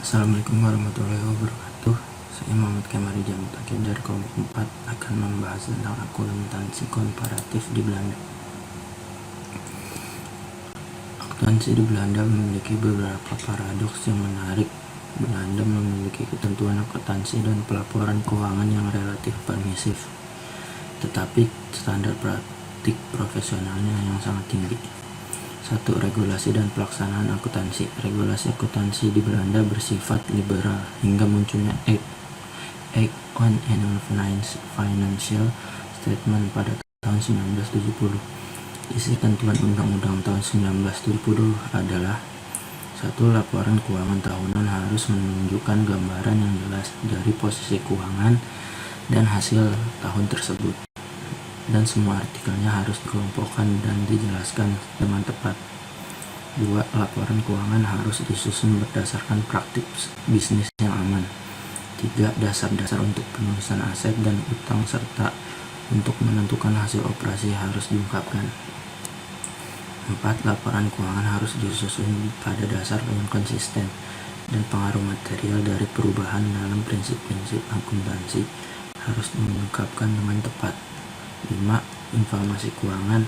Assalamualaikum warahmatullahi wabarakatuh. Saya Muhammad Kemari Jamutakin dari kelompok 4 akan membahas tentang akuntansi komparatif di Belanda. Akuntansi di Belanda memiliki beberapa paradoks yang menarik. Belanda memiliki ketentuan akuntansi dan pelaporan keuangan yang relatif permisif, tetapi standar praktik profesionalnya yang sangat tinggi. 1. Regulasi dan pelaksanaan akuntansi. Regulasi akuntansi di Belanda bersifat liberal hingga munculnya Act on Annual Financial Statement pada tahun 1970. Isi ketentuan Undang-Undang tahun 1970 adalah: 1. Laporan keuangan tahunan harus menunjukkan gambaran yang jelas dari posisi keuangan dan hasil tahun tersebut, dan semua artikelnya harus dikelompokkan dan dijelaskan dengan tepat. 2. Laporan keuangan harus disusun berdasarkan praktik bisnis yang aman. 3. Dasar-dasar untuk penulisan aset dan utang serta untuk menentukan hasil operasi harus diungkapkan. 4. Laporan keuangan harus disusun pada dasar yang konsisten, dan pengaruh material dari perubahan dalam prinsip-prinsip akuntansi harus diungkapkan dengan tepat. 5. Informasi keuangan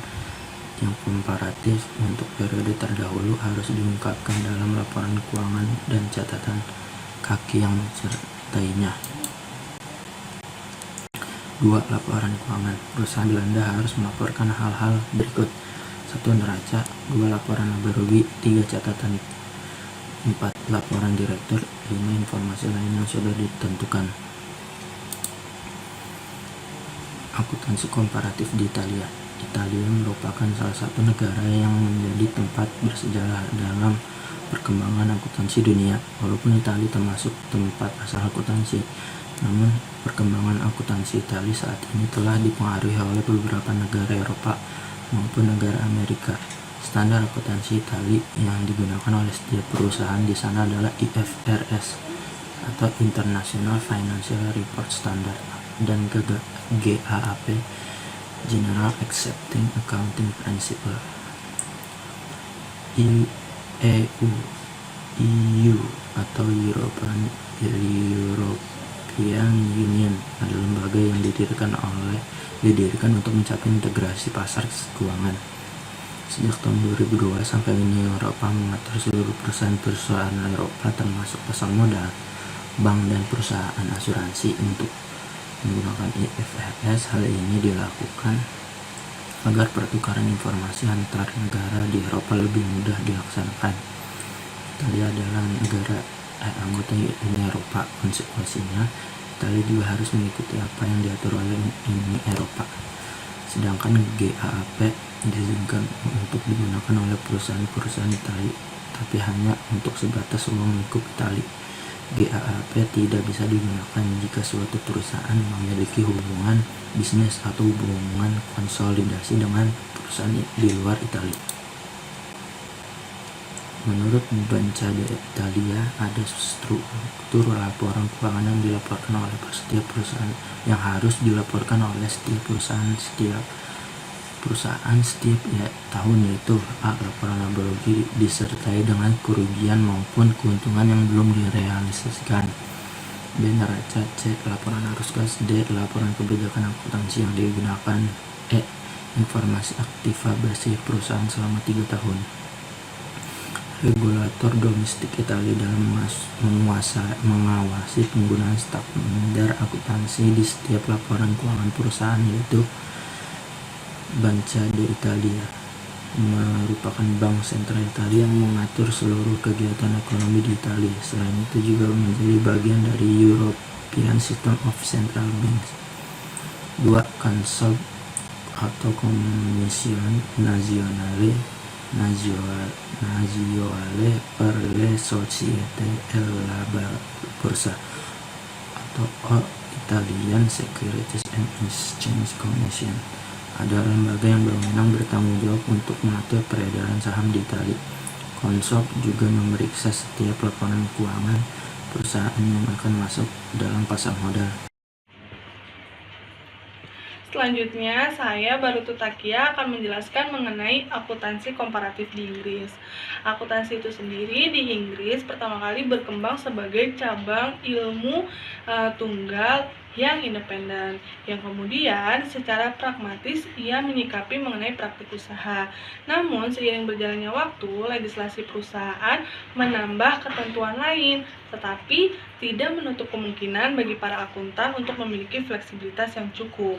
yang komparatif untuk periode terdahulu harus diungkapkan dalam laporan keuangan dan catatan kaki yang menyertainya. 2. Laporan keuangan. Perusahaan Belanda harus melaporkan hal-hal berikut: 1. Neraca. 2. Laporan laba rugi. 3. Catatan. 4. Laporan direktur. 5. Informasi lain yang sudah ditentukan. Akuntansi komparatif di Italia. Italia merupakan salah satu negara yang menjadi tempat bersejarah dalam perkembangan akuntansi dunia. Walaupun Italia termasuk tempat asal akuntansi, namun perkembangan akuntansi Italia saat ini telah dipengaruhi oleh beberapa negara Eropa maupun negara Amerika. Standar akuntansi Italia yang digunakan oleh setiap perusahaan di sana adalah IFRS atau International Financial Report Standard, dan GAAP, General Accepting Accounting Principle. EU atau European Union adalah lembaga yang didirikan untuk mencapai integrasi pasar keuangan. Sejak tahun 2002 sampai Uni Eropa mengatur seluruh perusahaan Eropa termasuk pasar modal, bank, dan perusahaan asuransi untuk menggunakan IFRS. Hal ini dilakukan agar pertukaran informasi antar negara di Eropa lebih mudah dilaksanakan. Italia adalah negara anggota Uni Eropa. Konsekuensinya, Italia juga harus mengikuti apa yang diatur oleh Uni Eropa. Sedangkan GAAP diizinkan untuk digunakan oleh perusahaan-perusahaan Italia, tapi hanya untuk sebatas uang lingkup Italia. GAAP tidak bisa digunakan jika suatu perusahaan memiliki hubungan bisnis atau hubungan konsolidasi dengan perusahaan di luar Italia. Menurut Banca d'Italia, ada struktur laporan keuangan yang dilaporkan oleh setiap perusahaan yang harus dilaporkan oleh setiap perusahaan setiap tahun, yaitu: A. Laporan laba rugi disertai dengan kerugian maupun keuntungan yang belum direalisasikan. B. Neraca. C. Laporan arus kas. D. Laporan kebijakan akuntansi yang digunakan. E. Informasi aktiva bersih perusahaan selama 3 tahun. Regulator domestik Italia dalam mengawasi penggunaan standar akuntansi di setiap laporan keuangan perusahaan, yaitu Banca d'Italia, merupakan bank sentral Italia yang mengatur seluruh kegiatan ekonomi di Italia. Selain itu juga menjadi bagian dari European System of Central Banks. 2. Consob atau Commissione Nazionale per le Société e la Borsa atau Italian Securities and Exchange Commission adalah lembaga yang berwenang bertanggung jawab untuk mengatur peredaran saham di Italia. Consob juga memeriksa setiap laporan keuangan perusahaan yang akan masuk dalam pasar modal. Selanjutnya, saya Barutu Takia akan menjelaskan mengenai akuntansi komparatif di Inggris. Akuntansi itu sendiri di Inggris pertama kali berkembang sebagai cabang ilmu tunggal yang independen, yang kemudian secara pragmatis ia menyikapi mengenai praktik usaha. Namun, seiring berjalannya waktu, legislasi perusahaan menambah ketentuan lain, tetapi tidak menutup kemungkinan bagi para akuntan untuk memiliki fleksibilitas yang cukup.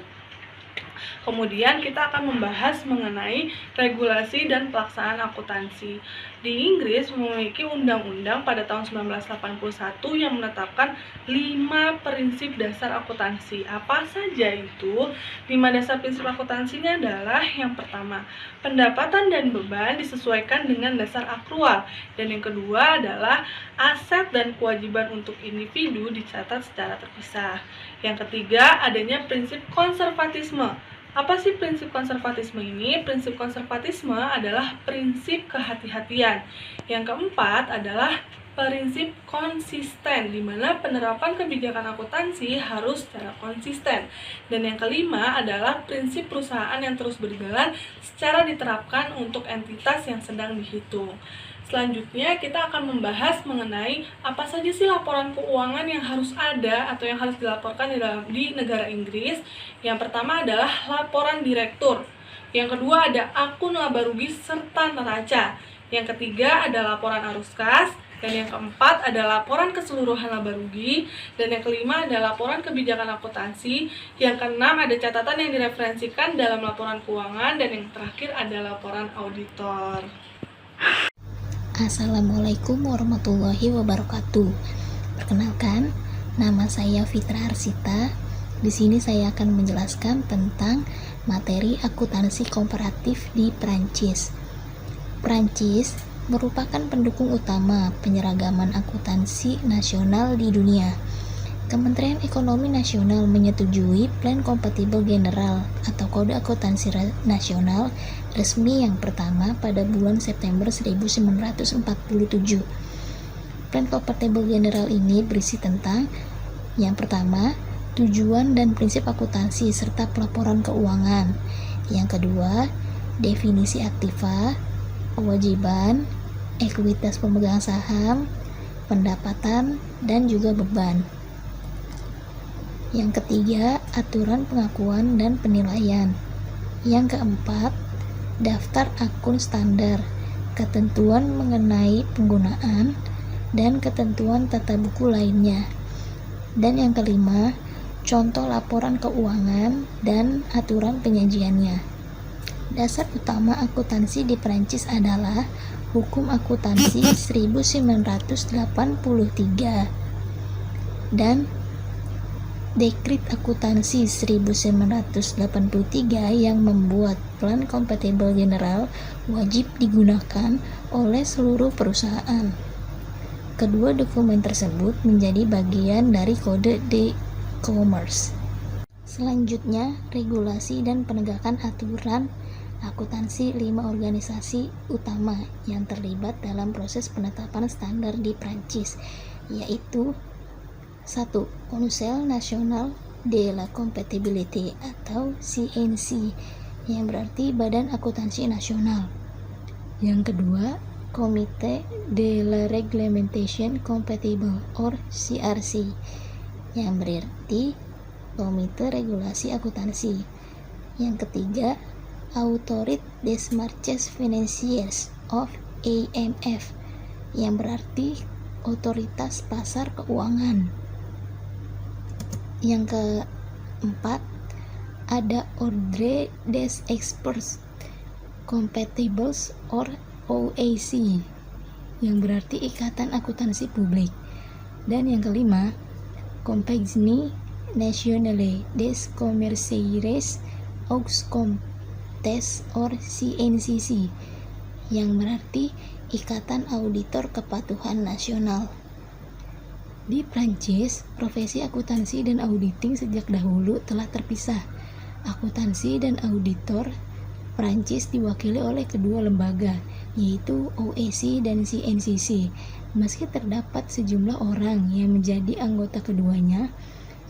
Kemudian kita akan membahas mengenai regulasi dan pelaksanaan akuntansi. Di Inggris memiliki undang-undang pada tahun 1981 yang menetapkan 5 prinsip dasar akuntansi. Apa saja itu? 5 dasar prinsip akuntansinya adalah yang pertama, pendapatan dan beban disesuaikan dengan dasar akrual. Dan yang kedua adalah aset dan kewajiban untuk individu dicatat secara terpisah. Yang ketiga, adanya prinsip konservatisme. Apa sih prinsip konservatisme ini? Prinsip konservatisme adalah prinsip kehati-hatian. Yang keempat adalah prinsip konsisten, di mana penerapan kebijakan akuntansi harus secara konsisten. Dan yang kelima adalah prinsip perusahaan yang terus berjalan secara diterapkan untuk entitas yang sedang dihitung. Selanjutnya kita akan membahas mengenai apa saja sih laporan keuangan yang harus ada atau yang harus dilaporkan di negara Inggris. Yang pertama adalah laporan direktur. Yang kedua ada akun laba rugi serta neraca. Yang ketiga ada laporan arus kas. Dan yang keempat ada laporan keseluruhan laba rugi. Dan yang kelima ada laporan kebijakan akuntansi. Yang keenam ada catatan yang direferensikan dalam laporan keuangan. Dan yang terakhir ada laporan auditor. Assalamualaikum warahmatullahi wabarakatuh. Perkenalkan, nama saya Fitra Arsita. Di sini saya akan menjelaskan tentang materi akuntansi komparatif di Prancis. Prancis merupakan pendukung utama penyeragaman akuntansi nasional di dunia. Kementerian Ekonomi Nasional menyetujui Plan Kompatibel General atau Kode Akuntansi Nasional resmi yang pertama pada bulan September 1947. Plan Kompatibel General ini berisi tentang yang pertama, tujuan dan prinsip akuntansi serta pelaporan keuangan. Yang kedua, definisi aktiva, kewajiban, ekuitas pemegang saham, pendapatan, dan juga beban. Yang ketiga, aturan pengakuan dan penilaian. Yang keempat, daftar akun standar, ketentuan mengenai penggunaan, dan ketentuan tata buku lainnya. Dan yang kelima, contoh laporan keuangan dan aturan penyajiannya. Dasar utama akuntansi di Prancis adalah Hukum Akuntansi 1983 dan Dekrit Akuntansi 1983 yang membuat Plan Kompatibel General wajib digunakan oleh seluruh perusahaan. Kedua dokumen tersebut menjadi bagian dari Kode de Commerce. Selanjutnya, regulasi dan penegakan aturan akuntansi 5 organisasi utama yang terlibat dalam proses penetapan standar di Prancis, yaitu 1. Conseil National de la Comptabilité atau CNC, yang berarti Badan Akuntansi Nasional. Yang kedua, Comité de la Réglementation Comptable or CRC, yang berarti Komite Regulasi Akuntansi. Yang ketiga, Autorité des Marchés Financiers of AMF, yang berarti Otoritas Pasar Keuangan. Yang keempat, ada Ordre des Experts Comptables or OAC, yang berarti Ikatan Akuntansi Publik. Dan yang kelima, Compagnie Nationale des Commerciaires aux Comptes or CNCC, yang berarti Ikatan Auditor Kepatuhan Nasional. Di Prancis, profesi akuntansi dan auditing sejak dahulu telah terpisah. Akuntansi dan auditor Prancis diwakili oleh kedua lembaga, yaitu OAC dan CNCC. Meski terdapat sejumlah orang yang menjadi anggota keduanya,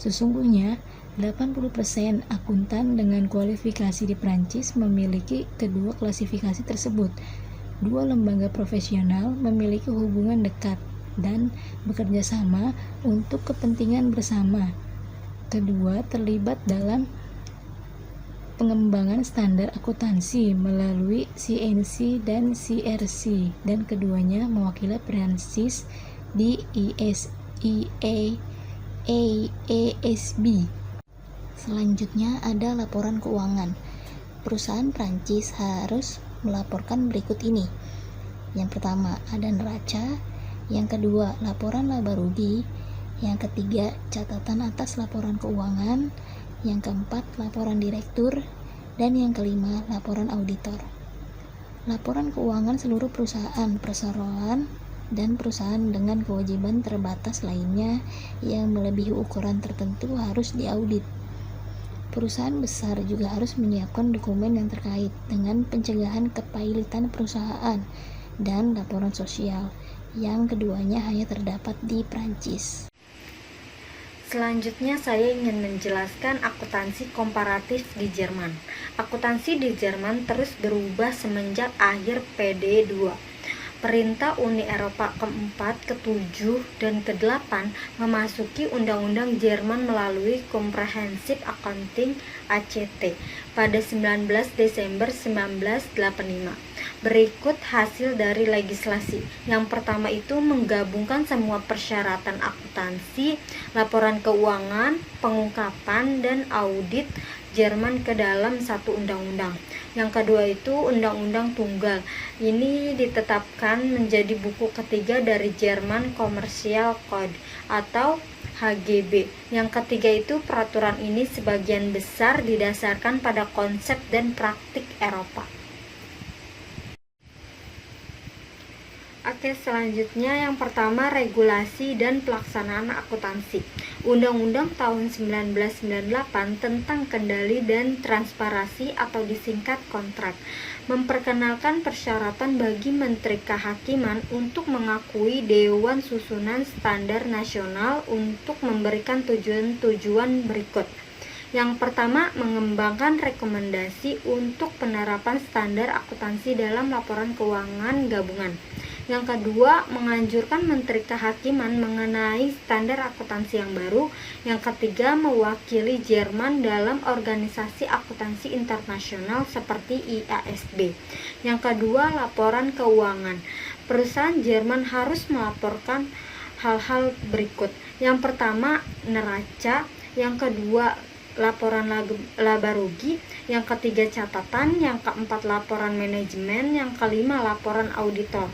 Sesungguhnya, 80% akuntan dengan kualifikasi di Prancis memiliki kedua klasifikasi tersebut. Dua lembaga profesional memiliki hubungan dekat dan bekerja sama untuk kepentingan bersama. Kedua terlibat dalam pengembangan standar akuntansi melalui CNC dan CRC, dan keduanya mewakili Prancis di AASB. Selanjutnya ada laporan keuangan. Perusahaan Prancis harus melaporkan berikut ini. Yang pertama ada neraca, yang kedua laporan laba rugi, yang ketiga catatan atas laporan keuangan, yang keempat laporan direktur, dan yang kelima laporan auditor. Laporan keuangan seluruh perusahaan, perseroan, dan perusahaan dengan kewajiban terbatas lainnya yang melebihi ukuran tertentu harus diaudit. Perusahaan besar juga harus menyiapkan dokumen yang terkait dengan pencegahan kepailitan perusahaan dan laporan sosial, yang keduanya hanya terdapat di Prancis. Selanjutnya saya ingin menjelaskan akuntansi komparatif di Jerman. Akuntansi di Jerman terus berubah semenjak akhir PD2. Perintah Uni Eropa keempat, ketujuh, dan ke-8 memasuki Undang-Undang Jerman melalui Comprehensive Accounting ACT pada 19 Desember 1985. Berikut hasil dari legislasi. Yang pertama itu menggabungkan semua persyaratan akuntansi, laporan keuangan, pengungkapan, dan audit Jerman ke dalam satu undang-undang. Yang kedua itu Undang-Undang Tunggal. Ini ditetapkan menjadi buku ketiga dari German Commercial Code atau HGB. Yang ketiga itu peraturan ini sebagian besar didasarkan pada konsep dan praktik Eropa. Oke, selanjutnya yang pertama regulasi dan pelaksanaan akuntansi. Undang-Undang tahun 1998 tentang kendali dan transparansi atau disingkat kontrak memperkenalkan persyaratan bagi Menteri Kehakiman untuk mengakui Dewan Susunan Standar Nasional untuk memberikan tujuan-tujuan berikut. Yang pertama, mengembangkan rekomendasi untuk penerapan standar akuntansi dalam laporan keuangan gabungan. Yang kedua, menganjurkan Menteri Kehakiman mengenai standar akuntansi yang baru. Yang ketiga, mewakili Jerman dalam organisasi akuntansi internasional seperti IASB. Yang kedua, laporan keuangan. Perusahaan Jerman harus melaporkan hal-hal berikut. Yang pertama, neraca. Yang kedua, laporan laba rugi. Yang ketiga, catatan. Yang keempat, laporan manajemen. Yang kelima, laporan auditor.